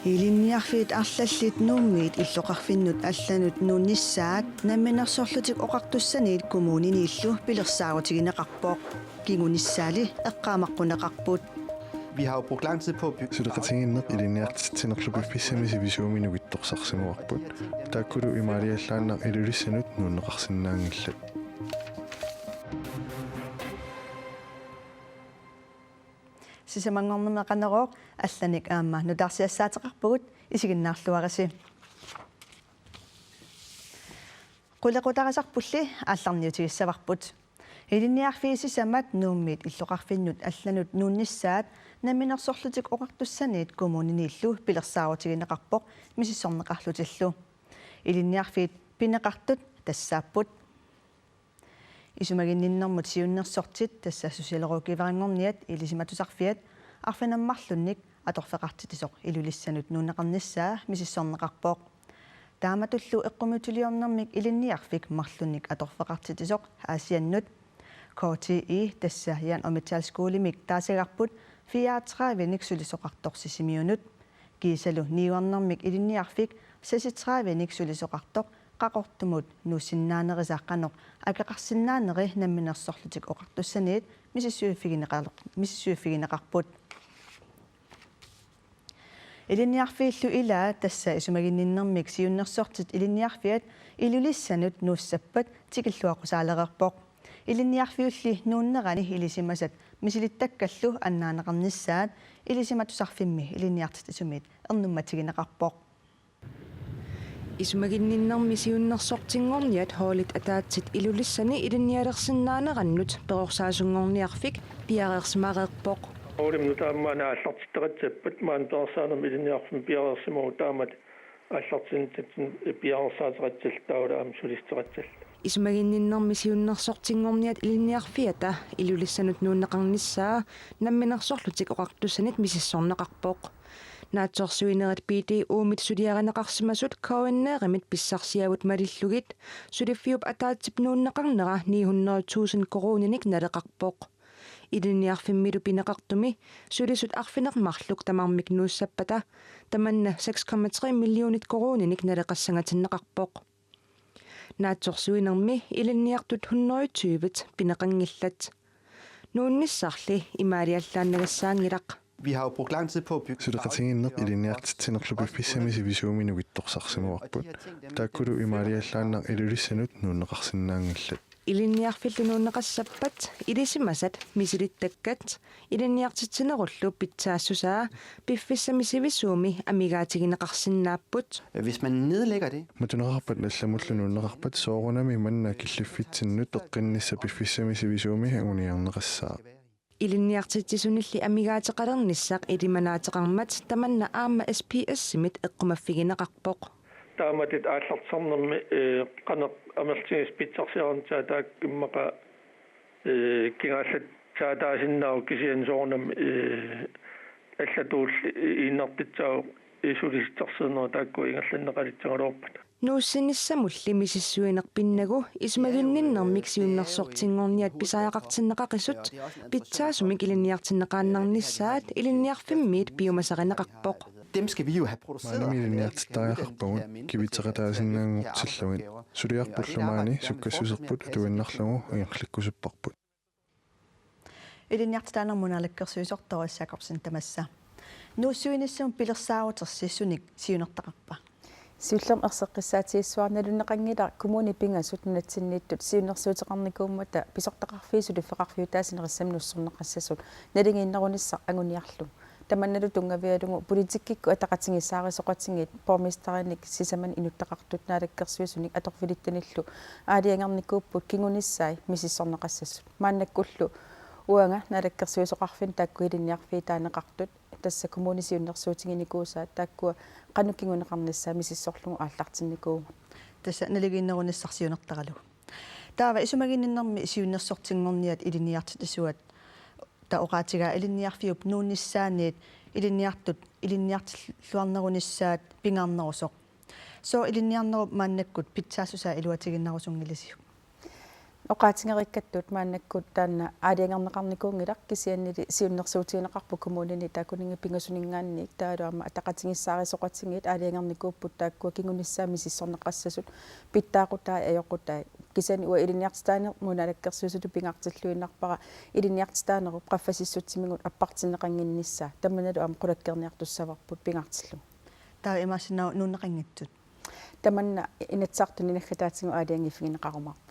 Илинниарфиит арлаллит нууммиит иллоқарфиннут алланут нуунниссаат намминерсорлутик оқартуссаниит коммуниниллу пилерсаарутигинеқарпоқ кигуниссаали эққаамаққунеқарпут. Vi har jo brugt lang tid på at bygge. Så det tingene i det nært til nok klubbe fissemis i visumen og vidt saksimuarput. Der kunne du i Maria landa i det risenut nogle raksinangillet. Sisamangornermeqaneroq allanik aamma nutarsiassaateqarpugut isiginnaarluarisi. Qulequtaqasarpulli aallarniutigissavarput. Ilinniarfiisisamat nuummit illoqarfinnut allanut nuunnissaat намминерсорлутик оқартуссаниит коммуниниллу пилерсаарутигинеқарпоқ мисиссорнеқарлутиллу илинниарфиит пинеқартут тассааппут исумагинниннэрмут сиуннерсортит тасса сусиалеруукиварингорниат илисиматусарфиат арфинаммарлунник аторфеқартитисоқ илулиссанут нунеқарниссаа мисиссорнеқарпоқ тааматуллу эққумутулиорнэрмик илинниарфик марлунник аторфеқартитисоқ аасианнут KTI тасса яан омитсаалскуулимик таасигарпут 34 sulisoqartorсисимиунут кисалу ниуарнэрмик илинниарфик 36 sulisoqartoq qaqortumut nuusinnaanerisaqqanoq акеқарсиннаанери намминерсорлутик оқартуссаниит миссуиффигинеқарпут илинниарфииллу илаа тасса исумагинниннэрмик сиуннерсортит илинниарфиат илулиссанут нууссаппат тикиллуақусаалерерпоқ илинниарфиулли нууннерани илисимасат мисилиттаккаллу аннаанеқарниссаат илисиматусарфимми илинниартит исумит ернумматигинеқарпоқ исумагинниннэрми сиуннерсортингорниат хоолит атаатсит илулиссани илинниалерсиннаанераннут перорсаасунгорниарфик пиареерсимареерпоқ Олимну таамаана аллартиттеқатсаппат маанторсаанерми илинниарфим пиареерсимау таамат аллартинтатсин пиареерсаатеқатсал таулаам сулистеқатсал исумагинниннэрми сиуннерсортингорниат илинниарфиата илулиссанут нууннеқарниссаа намминерсорлутик оқартуссанит мисиссорнеқарпоқ наатсорсуинерат PD уумит сулиаранеқарсимасут кауаннееримит писсарсиагут малиллугит сулиффиуп атаатсип нууннеқарнера 900,000 корониник налеқарпоқ илинниарфиммилу пинеқартуми сулисут арфинермарлук тамармик нууссаппата таманна 6,3 миллионит корониник налеқассангатиннеқарпоқ наатсорсуинерми илинниартут 120 пинеқангиллат нуунниссарли имаалиаллааннагассаангилақ Vi har jo brugt lang tid på at bygge. Så det tingene i det nært til nok klubbe fissemis i visumen og vidt saksimuarput. Der kunne du i Maria landa i det risenut nogle raksinangillet. илинниарфиллу нууннеқассаппат илисимасат мисилиттаккат илинниартитсинеруллу питсаассусаа пиффиссамисивисууми амигаатигинеқарсинааппут Hvis man nedlægger det. Матунерарпат алламуллу нууннеқарпат соорунами манна киллиффитсиннут эққиннисса пиффиссамис i visuumi униарнеқассаа. илинниартитсунилли амигаатеқалерниссаақ илиманаатеқармат таманна аама SPS-симит эққумаффигинеқарпоқ тааматит ааллартсарнерми qanaq амертигис питсарсиарнтаа таак иммаqa кингааллат таатаасиннау кисиансоорнам аллатуул иннартитсаа исулистерсернера таакку ингерланнеқалитсагалуорпат нууссиниссамулли мисиссуинерпиннагу исмагинниннэрмик сиуннерсортингорниат писаақартиннеқақисут питсаасумик илинниартиннеқааннарниссаат илинниарфиммиит биумасаринеқарпоқ Dem skal vi jo have produceret. Manami nært taaqarpagut kivitseqataasinnaangutilluit suliarpullumaani sukkasusserput atuinnarlugu igerlikkusupparput илинниартитаанермунаалаккерсуисорториссаақорсин тамасса нуусsuinissum пилерсаарутэрсиссуник сиунертақарпа сиуллерм ерсеққиссаатииссуарналунеқангила коммуни пингасутнатсиннииттут сиуннерсуутеқарникууммата писортақарфиисули феқарфиутаасинериссам нуссорнеқассасут налингииннерунисса ангуниарлу таманналу тунгавиалугу политиккикку атақатингиссаариsoqatiнгит пормистериник сисаман инуттақартут наалаккерсуисуник аторфилиттаниллу аалиангерникууппут кингуниссай мисиссорнеқассасут мааннаккуллу уанга наалаккерсуисоқарфин тааккуилинниарфии таанеқартут тасса коммунисиуннерсуутингиникуусаа тааккуа qanukkinguneqarnissaa mississorlugu ааллартинникуу тасса налигииннеруниссарсиунертаралу таава исумагиннерми сиуннерсортингорниат илиниартит исуат таоqaatigaa илинниарфиуп нуунниссааниит илинниартут илинниартиллуарнерунissaат пингаарнерусоq со илинниарнеруп мааннаккут питсаассусаа илуатигиннарусунгилисиу oqaatiнгериккаттут мааннаккут таанна аалиангернеқарникуунгилақ кисианнили сиуннерсуутигинеқарпу коммунини таакунинги пингасунингаанник таалуама атақатингиссаарисоқатингит аалиангерникууппут тааккуа кингуниссаами сиссорнеқассасут питтаақутаа аёқутаа кисани уа илиниартитаанер муналаккерсуусуту пингартиллуиннарпара илиниартитаанеру қаффасиссутсимигут аппартиннеқангиннissaa таманалу аама қулаккерниартуссаварпут пингартиллу таа имаасинаа нуннеқангитсут таманна инатсаартуни наггатаатингу аалиангиффигинеқарумарпу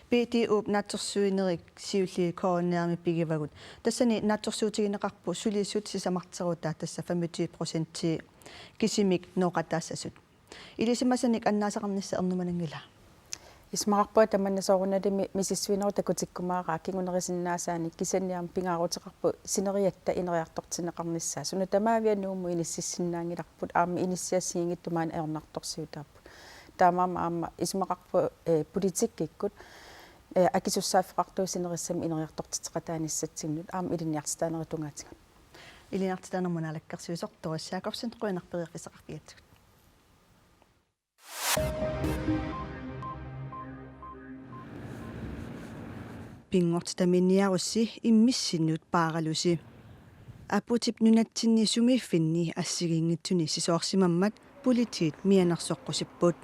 BTU натсерсуинерик сиулли коронеарми пигивагут тассани натсерсуутигинеқарпу сулиссут сисамартерутаа тасса 25% кисимик ноқатаассасут илисимасаник аннаасақарнисса ернуманангила исмаарпуа таманна сооруналими мисиссуинеру такутиккумаараа кигунерисиннаасаани кисанниарм пингаарутеқарпу синериатта инериартортинеқарнissaa суна тамаавианууму иниссиссиннаангиларпут аама иниссиассиингиттумаан аернарторсиутаарпут таамаама аама исмақарпу политиккиккут акисуссааффеқартуусинериссами инериартортитеқатааниссатсигнут аама илиниартитаанери тунгаатингут илиниартитаанермунаалаккерсуисорторуссаақорсин қуинарпериарфисақарпиатсут пингортаминниарусси иммиссиннут пааралуси апутип нунатсинни сумииффинни ассигингитсуни сисоорсимаммат политиит мианерсоққусиппут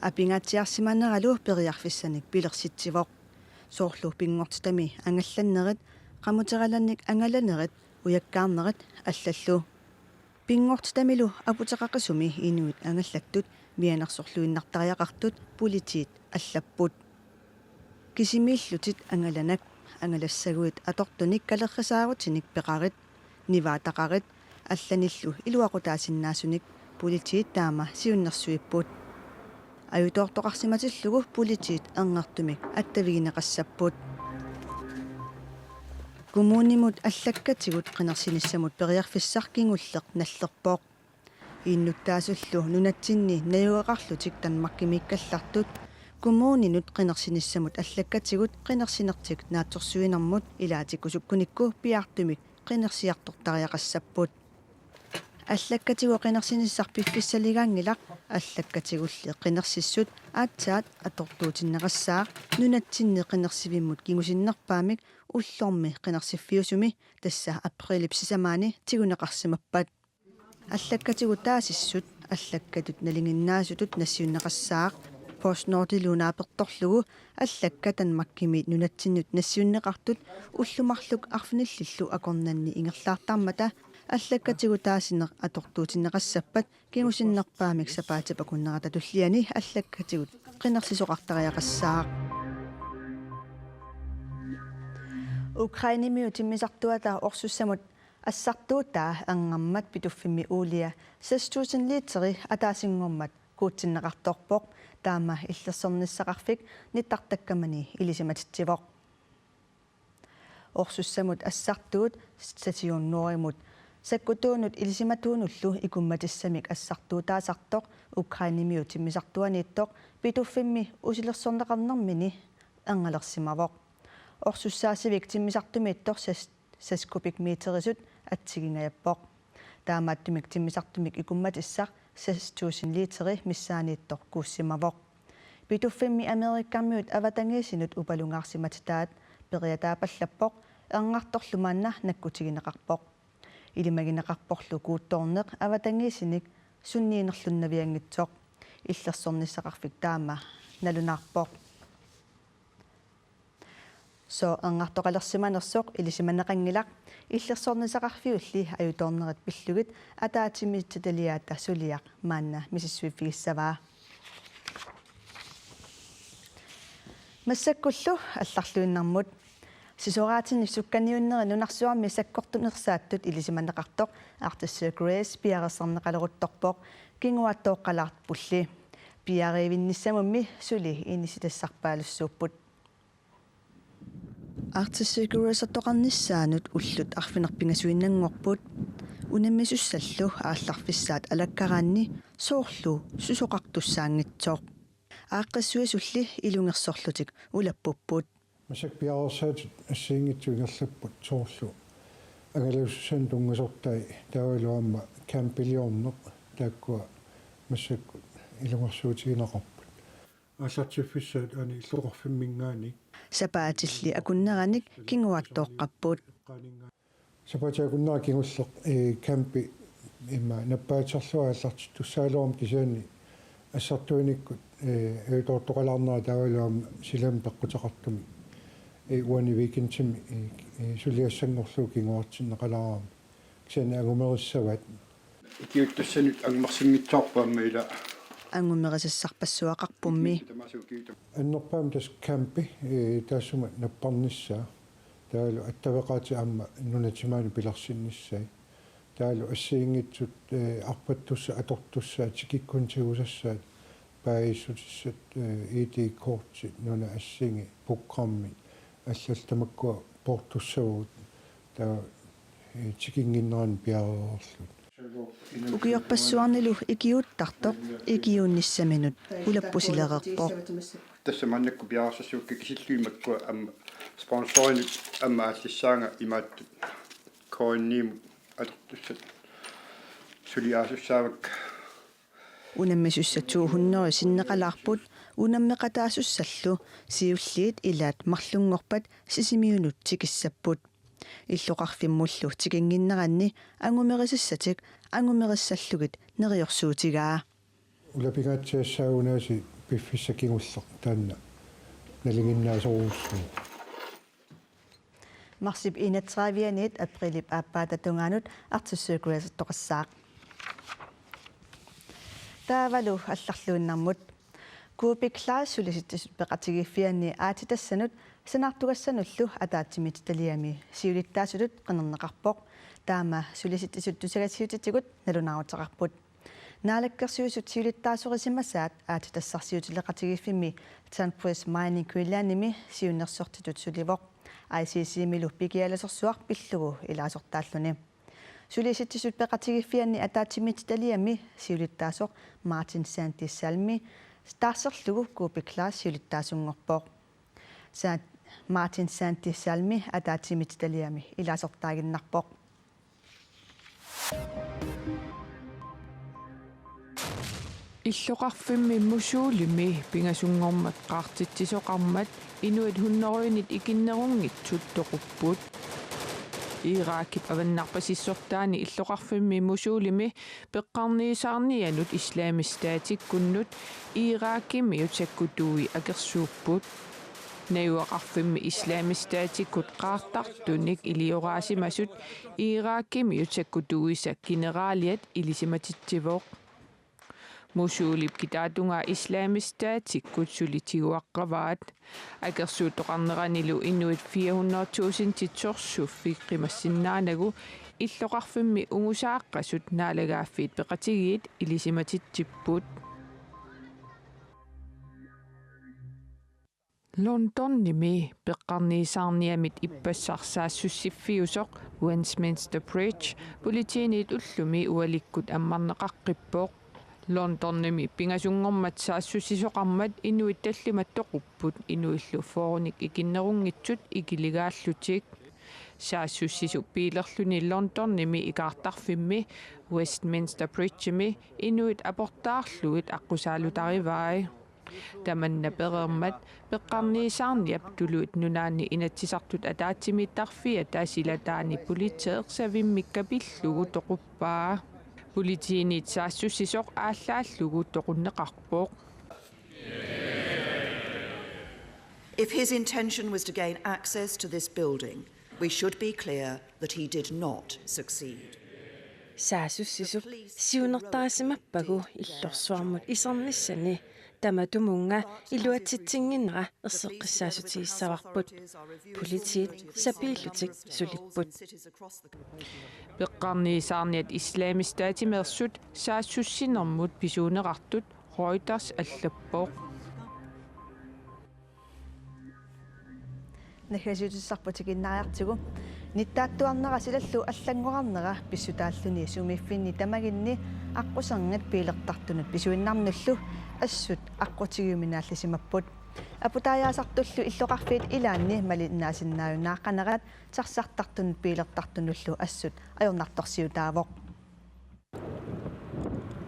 апингатсиарсиманералу периарфиссаник пилерситсивоқ соорлу пингортами ангалланнерит qamутераланник ангаланерит уяккаарнерит аллаллу пингортамилу апутеқаққисуми инуит ангаллаттут мианерсорлуиннартариақартут политиит аллаппут кисимииллутит ангаланак ангалассагуит атортуник калеррисаарутиник пеқарит ниваатақарит алланиллу илуақутаасиннаасуник политиит таама сиуннэрсуиппут аютоортоқарсиматиллугу политиит ангартумик аттавигинеқассаппут коммунимут аллаккатигут қинерсиниссамут периарфиссар кингуллеқ наллерпооқ ииннуттаасуллу нунатсинни наюеқарлутик танмаккимиккаллартут коммунинут қинерсиниссамут аллаккатигут қинерсинертик наатсорсуинэрмут илаатиккусуккуникку пиартумик қинерсиартортариақассаппут аллаккатигу қинерсиниссар пиффиссалигаангилақ аллаккатигулли қинерсиссут аатсаат атортуутиннеқассаа нунатсинни қинерсивиммут кигусиннерпаамик уллорми қинерсиффиусуми тасса априлипсисамаани тигунеқарсимаппат аллаккатигу таасиссут аллаккатут налингиннаасутут нассиуннеқассаақ постнортилунааперторлугу аллаккатан маккимит нунатсиннут нассиуннеқартут уллумарлук арфиниллиллу акорнанни ингерлаартармата аллаккатигу таасинеқ атортуутиннеқассаппат кигусиннерпаамик сапаатипа куннерата туллиани аллаккатигут қинерсисоқартариақассаа Украинимиу тиммисартуата орсуссамут ассартуутаа ангаммат питуффимми уулия 6000 литери атаасингормат куутсиннеқарторпоқ таама иллерсорниссақарфик ниттартаккамани илисиматитсивоқ орсуссамут ассартуут статионноримут саккутуунут илисиматуунуллу икумматиссамик ассартуутаасартоқ Украинимиу тиммисартуанииттоқ питуффимми усилерсорнеқарнэрмини ангалерсимавоқ орсуссаасивик тиммисартумииттор саскупик митерисут атсигингаяппоқ таамааттумик тиммисартумик икумматиссақ 6000 литери миссаанииттор кууссимавоқ питуффимми америккармиут аватангиисинут упалунгаарсиматитаат периатаапаллаппоқ эрнгарторлумаанна наккутигинеқарпоқ илимагинеқарпорлу куутторнеқ аватангиисиник сунниинерлуннавиангитсоқ иллерсорниссақарфик таама налунаарпоқ со ангартоқалерсиманерсоқ илисиманеқангилақ иллерсорнисақарфиулли аюторнерат пиллугит атаатимитситалиаата сулиақ маанна мисиссуиффигиссаваа массаккуллу алларлуиннармут сисораатинник сукканиуннери нунарсуарми саккортунерсааттут илисиманеқартоқ артассаа грейс пиарерсарнеқалерутторпоқ кингуаттооққалаарт пулли пиаривинниссамумми сули иниситассарпаалуссууппут артиссигурэсаттоқарниссаанут уллут арфинерпингасуиннангорпут унаммисуссаллу аалларфиссаат алаккараанни соорлу сусоқартуссаангитсооқ ааққиссуисулли илунгерсорлутик улаппуппут масак пиарерсаат ассиингитсуингерлаппут соорлу агалауссан тунгасортай таавалуамма кампилиорнеқ тааккуа массакку илунгерсуутигинеқарпут ассартиффиссаат ани иллуқорфиммингаани сапаатилли акуннераник кингуаттооққаппут сапаатиакуннера кигуллеқ кампи имма наппаатсарлуа алларти туссаалуарм кисаани ассартуиниккут эутортоқалаарнера таавалуам силам пеққутеқартуми уани викентими сулиассангорлуу кингуартиннеқалаарам кисаани агумериссават икиуттассанут ангмарсиммитсаарпаама ила ангумерисассарпассуақарпумми аннерпаам тас кампи таассума наппарниссаа таалу аттавеқаати аама нунатимаани пиларсинниссай таалу ассиингитсут арпаттусса атортуссаа тикиккунтигусассаат паисутиссат иди кортси нуна ассинги программи аллалтамаккуа портуссавут таа тикингиннеран пиареерлут укиорпассуарнилу икиуттартоқ икиунниссаминут улаппусилеқерпо тассаманнакку пиарсассуукки кисиллуимаккуа амма спонсоринут амма аллиссаанга имаатту коинним атортуссат сулиаасуссаавак унаммисуссатуухуннери синнеқалаарпут унаммеқатаасуссаллу сиуллиит илаат марлунгорпат сисимиунут тикиссаппут иллоқарфиммуллу тикингиннеранни ангумерисассатик ангумериссаллугит нериорсуутигаа улапигаатсаассаагунааси пиффиссакигуллеқ таанна налигиннаасоруussuu марсип 31 априлип ааппаататунгаанут артуссуукуасаттоқассаақ таавалу алларлуиннармут куупиклаас сулиситтисут пеқатигиффианни аатитассанут санартугассануллу атаатсимит талиами сиулиттаасулут қанернеқарпоқ таама сулиситтисут тусагасиутитигут налунаарутеқарпут наалаккерсиусут сиулиттаасорисимасаат аатитассарсиутилеқатигиффими Sunpress Mining Kuilanimi сиуннерсортитут суливоқ ICC милу пикиаласорсуар пиллугу илаасортааллуни сулиситтисут пеқатигиффианни атаатсимит талиами сиулиттаасоқ Мартин Сантиссалми стаарсерлугу куупиклаас сиулиттаасунгорпоқ саат Мартин Сантиссалми атаатсимит талиами илаасортаагиннарпоқ иллоқарфимми мусуулими пингасунгормат qaartitsisоqarmat инуит хуннеруинит икиннерунгитсут тоқуппут иракип аваннарпасиссортаани иллоқарфимми мусуулими пеққарниисаарнианут исламистаатиккуннут иракими утсаккутуи акерсууппут наюақарфимми исламистаатиккут qaartartunik илиораасимасут иракими утсаккутуиса генералиат илисиматитсивоқ мусуулип китаатунга исламистаатиккут сулитигуаққаваат акерсуутоқарнеранилу иннуит 400,000 титсорсуффи қимассиннаанагу иллоқарфимми унгусааққасут наалагааффиит пеқатигиит илисиматитсиппут Londonnimi peqqarniisaarniamit ippassarsaassussiffiusoq Westminster Bridge politiinit ullumi ualikkut ammarneqaqqippoq Londonnimi pingasungormat saassussisoqarmat inuit tallimat toqupput inuillu foonik ikinnerungitsut ikiligaаллутик saassussisu piilerluni Londonnimi ikaartarfimmi Westminster Bridgeimi inuit aportaarluit aqqusaalutarivaai tamanna perermat peqqarniisaarniap tuluit nunaanni inatsisartut ataatsimiittarfia taasilataani politeeqsavimmikka pillugu toquppaa politiinit saassussisoq ааллааллугу тоқуннеқарпоқ If his intention was to gain access to this building, we should be clear that he did not succeed. Saassussisuk siunertaasimappagu иллорсуармут исернissani таматумунга илуатситсингиннера ерсеққиссаасутигиссаварпут политиит сапииллутик сулиппут пеққарниисаарниат исламистаатимерсут саассуссинермут писуунеқартут Reuters аллаппоқ нахасутиссарпутикиннариартигу ниттааттуарнера аллангорарнера писсутааллуни сумиффинни тамагинни аққусарнгат пилертартунут писуиннарнуллу ассут аққутигиуминааллисимаппут апутаяасартуллу иллоқарфиит илаанни малиннаасиннааюнааққанерат сарсартартунут пилертартунуллу ассут ajornartorsiutaavoq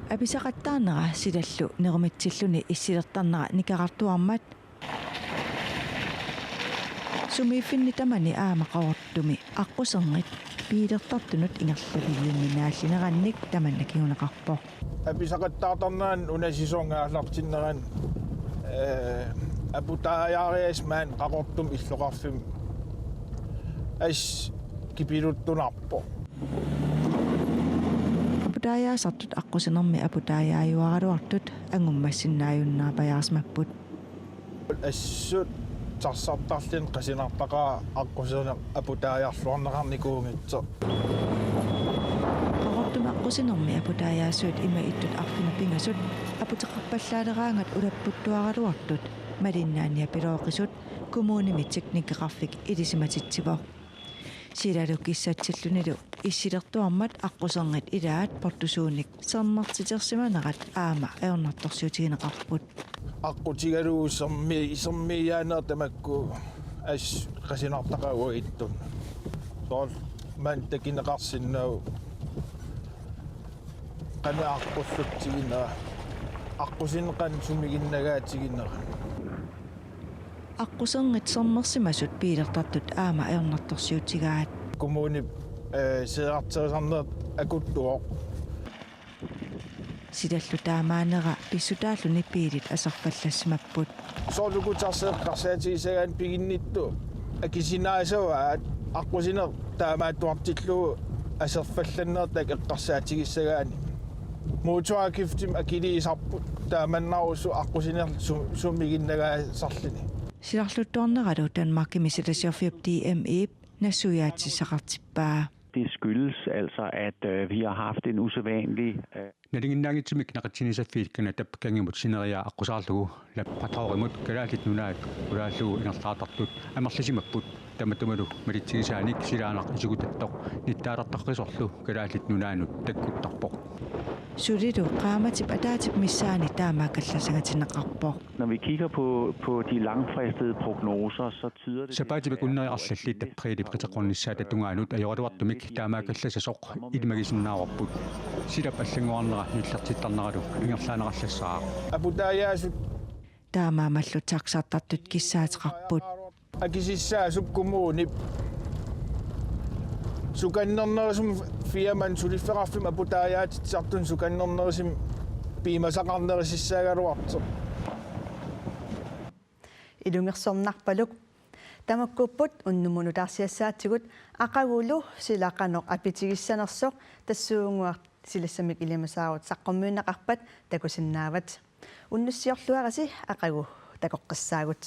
Apisaqattaanera silallu nerumitilluni issilertarnera nikaqartuarmat sumiiffinni tamani aamaqaortumi aqqusernit piilertartunut ingerlapillunninaallinerannik tamannakiuneqarpo apisaqattaartarnaan unasisongaаллартиннеран апутааjaariasmaan qaqortum illoqarfim as kipiluttunarpo aputaajaasartut aqqusernерми aputaajaayuaraluartut angummassinnaajunnaapajaarsmapput assut tarsartarlin qasinartaqaa aqquserne aputaajaarluarneqarnikuungitso qaqortumaqqusинерми aputaajaassuut ima ittut arfina pingasut aputeqarpallaaleraangat ulapputtuaraluartut malinnaania pilooqisut kommunimi teknikkeqarfik ilisimatitsivor silalukissatsilluниlu иссилертуармат аққусернит илаат портусууник сарнартитерсиманерат аама эорнарторсиутигинеқарпут аққутигалуусерми исермияанер тамакку ас қасинартақагуиттун сол ман такинеқарсиннау қана аққуссутсигинера аққусинеқан сумигиннагаатигинера аққусернит сарнерсимасут пилертартут аама эорнарторсиутигаат kommuni seartersanner akuttuoq sidallu taamaanera pissutaalluni piilit asarpallassimapput soorlukutarseeqqarsaatigisagaan piginnittu akisinaasavaat аққусинер таамааттуартиллуу асерфалланнерта эққарсаатигиссагаани муутуакифтим акилиисарпут тааманнаруссу аққусинер суммигиннагаасарлини силарлуттуарнералу Danmarkimi Silasiorfiup DME Nasujaatissaqartippaa. Det skyldes altså, at vi har haft en usædvanlig Nalinginnaangitsimik naqatsinisaffiikkana tappakangimut sineria aqusaarlugu lappataurimut kalaalit nunaat ulaallugu ingerlaatartut amerlisimapput tamatumalu malitsigisaanik silaanaq isugutattoq nittaalartaqqisorlu kalaalit nunaanut takkuttarpoq Sulidu qaamatip ataatip missaani taamaakallasangatineqarpoq. Når vi kigger på de langfristede prognoser, så tyder det... Sapaatipik unneriarlallit tappriilip qitaqornissaat atungaanut ajoraluartumik taamaakallassoq ilmagisinnaarorput silap allanguarnera nillartittarneralu ingerlaanerallassaa aputaajaasut taamaamallutsaqsartartut kissaateqarput akisissaasup kumuunip sukannernersum firman sulifferarfim aputaajaatitsartun sukannernersim piimasaqarnerisissagaluartu ilungersornarpaluk tamakkupput unnumunutaarsiassaatsigut aqagulu silaqanoq apitigissanersoq tassuunguart silassamik ilimasaarut saqqummuunneqarpat takusinnaavat unnussiorluarasi aqagu takoqqassaagut